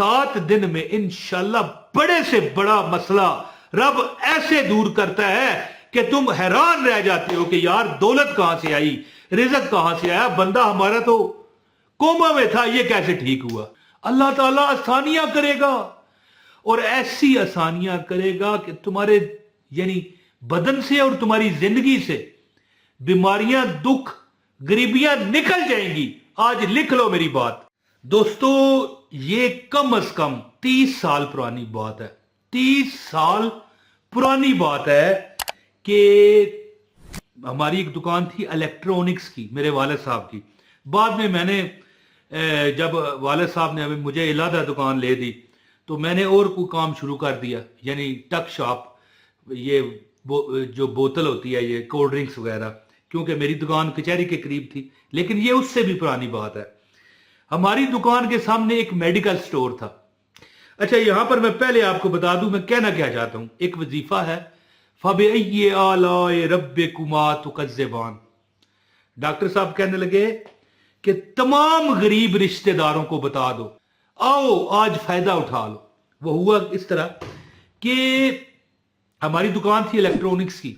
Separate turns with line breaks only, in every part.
7 दिन में इंशाल्लाह बड़े से बड़ा मसला रब ऐसे दूर करता है कि तुम हैरान रह जाते हो कि यार दौलत कहां से आई, रिज़्क कहां से आया, बंदा हमारा तो कोमा में था, ये कैसे ठीक हुआ। अल्लाह ताला आसानियां करेगा और ऐसी आसानियां करेगा कि तुम्हारे यानी बदन से और तुम्हारी जिंदगी से बीमारियां, दुख, गरीबियां निकल जाएंगी। आज लिख लो मेरी बात दोस्तों, ये कम से कम 30 साल पुरानी बात है। 30 साल पुरानी बात है कि हमारी एक दुकान थी इलेक्ट्रॉनिक्स की, मेरे वालिद साहब की। बाद में मैंने जब वालिद साहब ने मुझे इलादा दुकान ले दी तो मैंने और कोई काम शुरू कर दिया, यानी टक शॉप, ये जो बोतल होती है, ये कोल्ड ड्रिंक्स वगैरह, क्योंकि मेरी दुकान कचहरी के करीब थी। लेकिन ये उससे भी पुरानी बात है। हमारी दुकान के सामने एक मेडिकल स्टोर था। अच्छा, यहां पर मैं पहले आपको बता दूं मैं कहना क्या चाहता हूं। एक वजीफा है, फबिअय्यि आलाए रब्बिकुमा तुकज़्ज़िबान। डॉक्टर साहब कहने लगे कि तमाम गरीब रिश्तेदारों को बता दो, आओ आज फायदा उठा लो। वो हुआ इस तरह कि हमारी दुकान थी इलेक्ट्रॉनिक्स की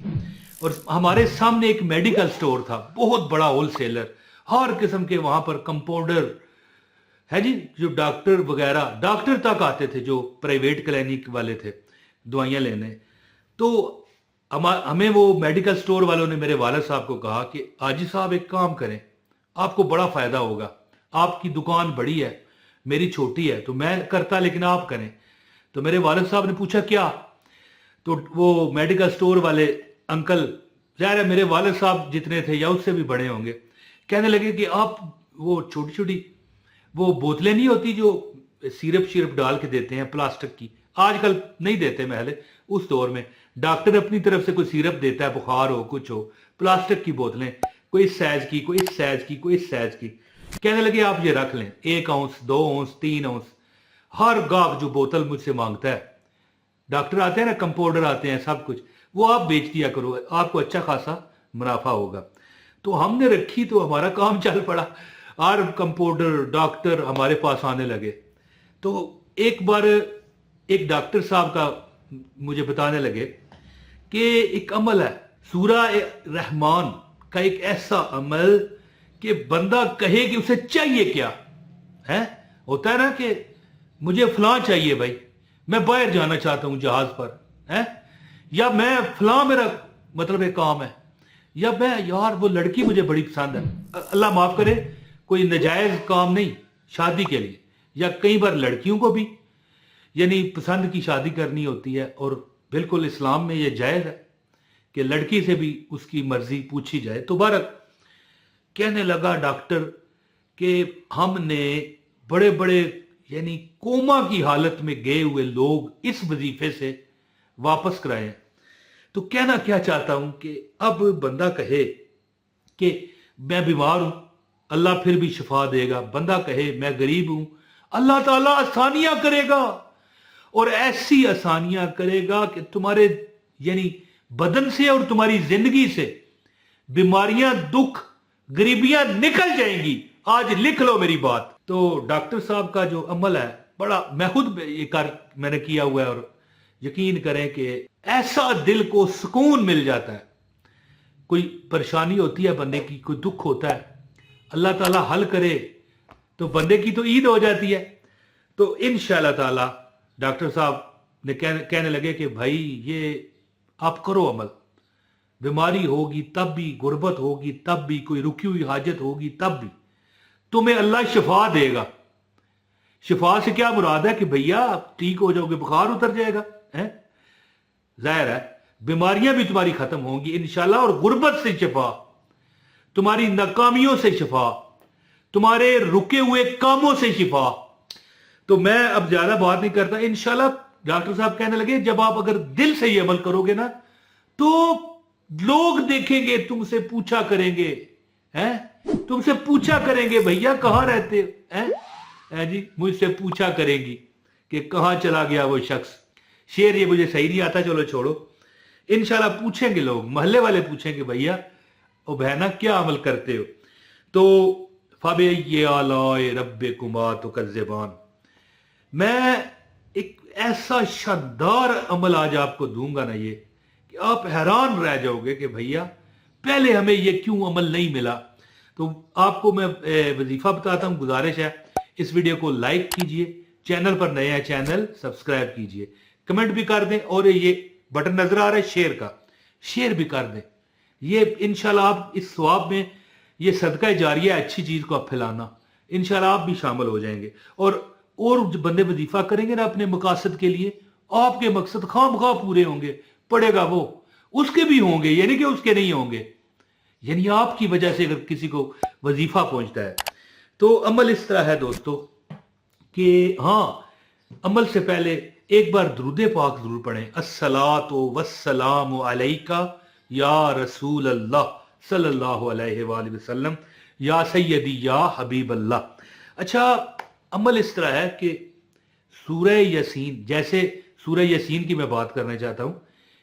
और हमारे सामने एक मेडिकल स्टोर था, बहुत बड़ा होलसेलर, हर किस्म के वहां पर कंपाउंडर है जी, जो डॉक्टर वगैरह, डॉक्टर तक आते थे जो प्राइवेट क्लिनिक वाले थे दवाइयां लेने। तो हमें वो मेडिकल स्टोर वालों ने मेरे वालिद साहब को कहा कि हाजी साहब एक काम करें, आपको बड़ा फायदा होगा, आपकी दुकान बड़ी है, मेरी छोटी है, तो मैं करता लेकिन आप करें। तो मेरे वालिद साहब ने पूछा क्या, तो वो मेडिकल स्टोर वाले अंकल, ज़ाहिर है मेरे वालिद साहब जितने थे या उससे भी बड़े होंगे, कहने लगे कि आप वो छोटी छोटी वो बोतलें नहीं होती जो सिरप शिरप डाल के देते हैं प्लास्टिक की, आजकल नहीं देते, महले उस दौर में डॉक्टर अपनी तरफ से कोई सिरप देता है, बुखार हो कुछ हो, प्लास्टिक की बोतलें, कोई इस साइज की, कोई इस साइज की, कोई इस साइज की। कहने लगे आप ये रख लें, 1 औंस 2 औंस 3 औंस। हर गाहक जो बोतल मुझसे मांगता है, डॉक्टर आते हैं ना, कंपाउंडर आते हैं, सब कुछ, वो आप बेच दिया करो, आपको अच्छा खासा मुनाफा होगा। तो हमने रखी तो हमारा काम चल पड़ा, और कंपाउंडर डॉक्टर हमारे पास आने लगे। तो एक बार एक डॉक्टर साहब का मुझे बताने लगे कि एक अमल है सूरा रहमान का, एक ऐसा अमल कि बंदा कहे कि उसे चाहिए क्या है। होता है ना कि मुझे फलां चाहिए भाई, मैं बाहर जाना चाहता हूं जहाज पर है, या मैं फलां मेरा मतलब एक काम है, या मैं यार वो लड़की मुझे बड़ी पसंद है, अल्लाह माफ करे कोई नजायज काम नहीं, शादी के लिए, या कई बार लड़कियों को भी यानी पसंद की शादी करनी होती है, और बिल्कुल इस्लाम में यह जायज है कि लड़की से भी उसकी मर्जी पूछी जाए। तो बारक कहने लगा डॉक्टर कि हमने बड़े बड़े यानी कोमा की हालत में गए हुए लोग इस वजीफे से वापस कराए हैं। तो कहना क्या चाहता हूं कि अब बंदा कहे कि मैं बीमार हूं, अल्लाह फिर भी शिफा देगा। बंदा कहे मैं गरीब हूं, अल्लाह ताला आसानियां करेगा, और ऐसी आसानियां करेगा कि तुम्हारे यानी बदन से और तुम्हारी जिंदगी से बीमारियां, दुख, गरीबियां निकल जाएंगी। आज लिख लो मेरी बात। तो डॉक्टर साहब का जो अमल है बड़ा, मैं खुद ये मैंने किया हुआ है, और यकीन करें कि ऐसा दिल को सुकून मिल जाता है। कोई परेशानी होती है बंदे की, कोई दुख होता है, अल्लाह ताला हल करे तो बंदे की तो ईद हो जाती है। तो इंशाअल्लाह ताला डॉक्टर साहब ने कहने लगे कि भाई ये आप करो अमल, बीमारी होगी तब भी, गुर्बत होगी तब भी, कोई रुकी हुई हाजत होगी तब भी तुम्हें अल्लाह शिफा देगा। शिफा से क्या मुराद है कि भैया आप ठीक हो जाओगे, बुखार उतर जाएगा, है जाहिर है बीमारियां भी तुम्हारी खत्म होंगी इंशाल्लाह, और गुर्बत से शिफा, तुम्हारी नाकामियों से शिफा, तुम्हारे रुके हुए कामों से शिफा। तो मैं अब ज्यादा बात नहीं करता, इंशाल्लाह डॉक्टर साहब कहने लगे जब आप अगर दिल से ये अमल करोगे ना तो लोग देखेंगे, तुमसे पूछा करेंगे, हैं तुमसे पूछा करेंगे भैया कहां रहते हैं जी, मुझसे पूछा करेंगी कि कहां चला गया वो शख्स। शेर ये मुझे सही नहीं आता, चलो छोड़ो, इंशाल्लाह पूछेंगे लोग, मोहल्ले वाले पूछेंगे भैया ओ बहना क्या अमल करते हो। तो फबिअय्यि आलाए रब्बिकुमा तुकज़्ज़िबान, मैं एक ऐसा शानदार अमल आज आपको दूंगा ना, ये कि आप हैरान रह जाओगे कि भैया पहले हमें ये क्यों अमल नहीं मिला। तो आपको मैं वजीफा बताता हूं। गुजारिश है इस वीडियो को लाइक कीजिए, चैनल पर नए हैं चैनल सब्सक्राइब कीजिए, कमेंट भी कर दें, और ये बटन नजर आ रहा है शेयर का, शेयर भी कर दें। ये इंशाल्लाह आप इस सवाब में, ये सदका जारिया अच्छी चीज को आप फैलाना, इंशाल्लाह आप भी शामिल हो जाएंगे। और जो बंदे वजीफा करेंगे ना अपने मकासद के लिए, आपके मकसद खामखा पूरे होंगे। पढ़ेगा वो, उसके भी होंगे, यानी कि उसके नहीं होंगे, यानी आपकी वजह से अगर किसी को वजीफा पहुंचता है। तो अमल इस तरह है दोस्तों कि हाँ, अमल से पहले एक बार दुरूद पाक जरूर पढ़ें। अस्सलातु वस्सलामु अलैका या रसूल अल्लाह सल्लल्लाहु अलैहि वसल्लम या सैयदी या हबीब अल्लाह। अच्छा, अमल इस तरह है कि सूरह यासीन, जैसे सूरह यासीन की मैं बात करना चाहता हूं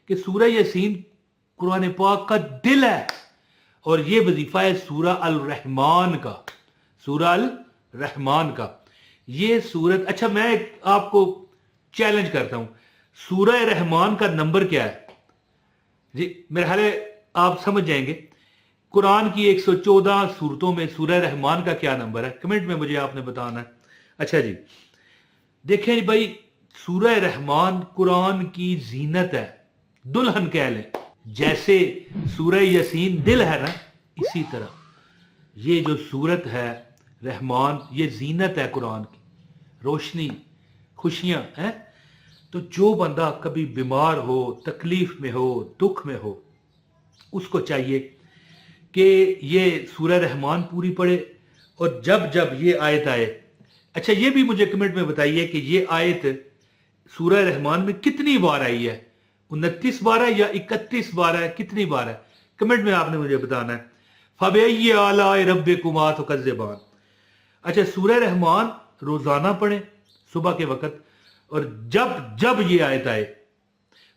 कि सूरह यासीन कुरान पाक का दिल है, और ये वजीफा है सूरह अल रहमान का, सूरह अल रहमान का ये सूरत। अच्छा, मैं आपको चैलेंज करता हूं, सूरह रहमान का नंबर क्या है जी? मेरे ख्याल है आप समझ जाएंगे। कुरान की 114 सूरतों में सूरह रहमान का क्या नंबर है? कमेंट में मुझे आपने बताना है। अच्छा जी, देखें भाई, सूरह रहमान कुरान की जीनत है, दुल्हन कह लें। जैसे सूरह यासीन दिल है ना, इसी तरह ये जो सूरत है रहमान, ये जीनत है कुरान की, रोशनी, खुशियां हैं। तो जो बंदा कभी बीमार हो, तकलीफ में हो, दुख में हो, उसको चाहिए कि ये सूरह रहमान पूरी पढ़े। और जब जब ये आयत आए, अच्छा ये भी मुझे कमेंट में बताइए कि ये आयत सूरह रहमान में कितनी बार आई है? 29 बार है या 31 बार है? कितनी बार है? कमेंट में आपने मुझे बताना है। फबअय्यि आलाइ रब्बिकुमा तुकज़्ज़िबान। अच्छा, सूरह रहमान रोजाना पढ़ें सुबह के वक्त, और जब जब ये आयत आए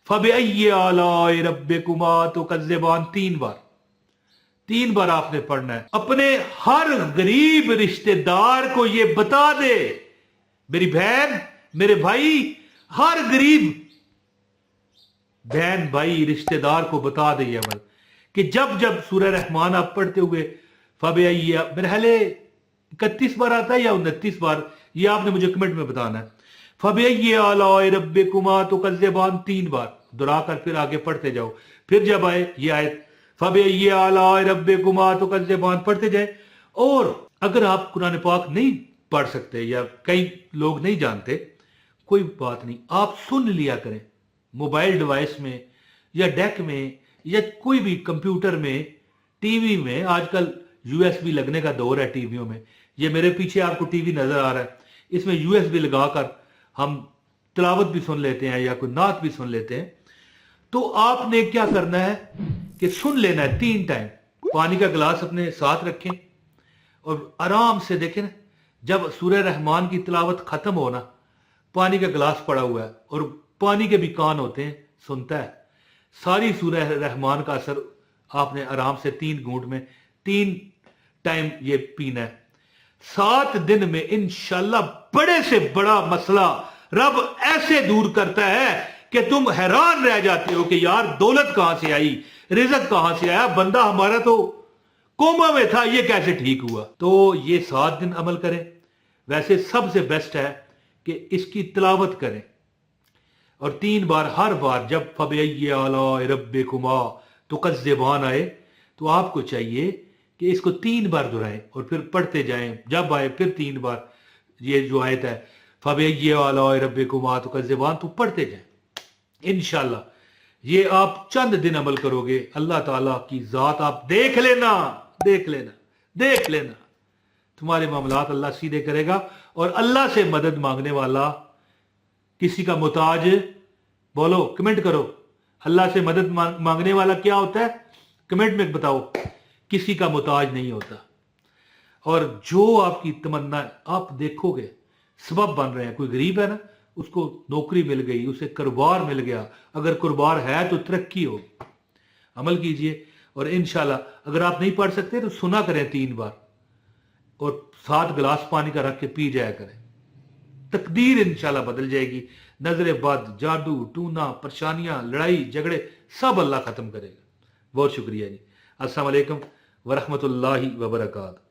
फबअय्यि आलाइ रब्बिकुमा तुकज़्ज़िबान, 3 बार आपने पढ़ना है। अपने हर गरीब रिश्तेदार को ये बता दे, मेरी बहन, मेरे भाई, हर गरीब बहन भाई रिश्तेदार को बता दे ये अमल, कि जब जब सूरह रहमान आप पढ़ते हुए फबअय्यि, मेरे ख्याल 31 बार आता है या 29 बार, ये आपने मुझे कमेंट में बताना है। फबअय्यि आलाइ रब्बिकुमा तुकज़्ज़िबान 3 बार दोहराकर फिर आगे पढ़ते जाओ। फिर जब आए ये आयत फबअय्यि आलाइ रब्बिकुमा तुकज़्ज़िबान, पढ़ते जाए। और अगर आप कुरान पाक नहीं पढ़ सकते या कई लोग नहीं जानते, कोई बात नहीं, आप सुन लिया करें मोबाइल डिवाइस में या डेक में या कोई भी कंप्यूटर में, टीवी में। आजकल यूएसबी लगने का दौर है टीवियों में। ये मेरे पीछे आपको टीवी नजर आ रहा है, इसमें यूएसबी लगाकर हम तिलावत भी सुन लेते हैं या कोई नात भी सुन लेते हैं। तो आपने क्या करना है कि सुन लेना है 3 टाइम। पानी का गिलास अपने साथ रखें और आराम से देखें ना, जब सूरह रहमान की तिलावत खत्म हो ना, पानी का गिलास पड़ा हुआ है और पानी के भी कान होते हैं, सुनता है सारी सूरह रहमान का असर। आपने आराम से 3 घूंट में 3 टाइम ये पीना है। 7 दिन में इंशाल्लाह बड़े से बड़ा मसला रब ऐसे दूर करता है कि तुम हैरान रह जाते हो कि यार दौलत कहां से आई, रिज़्क कहां से आया, बंदा हमारा तो कोमा में था, ये कैसे ठीक हुआ। तो ये 7 दिन अमल करें। वैसे सबसे बेस्ट है कि इसकी तिलावत करें, और 3 बार, हर बार जब फबअय्यि आलाइ रब्बिकुमा तुकज़्ज़िबान आए तो आपको चाहिए कि इसको 3 बार दोहराएं और फिर पढ़ते जाएं। जब आए फिर 3 बार ये जो आयत है फबअय्यि आलाइ रब्बिकुमा तुकज़्ज़िबान, तो पढ़ते जाएं। इंशाल्लाह ये आप चंद दिन अमल करोगे, अल्लाह ताला की जात आप देख लेना, देख लेना, देख लेना, तुम्हारे मामलात अल्लाह सीधे करेगा। और अल्लाह से मदद मांगने वाला, किसी का मुताज, बोलो कमेंट करो, अल्लाह से मदद मांगने वाला क्या होता है? कमेंट में बताओ। किसी का मुताज नहीं होता। और जो आपकी तमन्ना आप देखोगे सबब बन रहे हैं। कोई गरीब है ना, उसको नौकरी मिल गई, उसे कारोबार मिल गया, अगर कारोबार है तो तरक्की होगी। अमल कीजिए। और इंशाल्लाह अगर आप नहीं पढ़ सकते तो सुना करें 3 बार, और 7 गिलास पानी का रख के पी जाया करें। تقدیر انشاءاللہ بدل جائے گی. نظر بد، جادو ٹونا، پریشانیاں، لڑائی جھگڑے سب اللہ ختم کرے گا. بہت شکریہ جی. السلام علیکم ورحمۃ اللہ وبرکاتہ.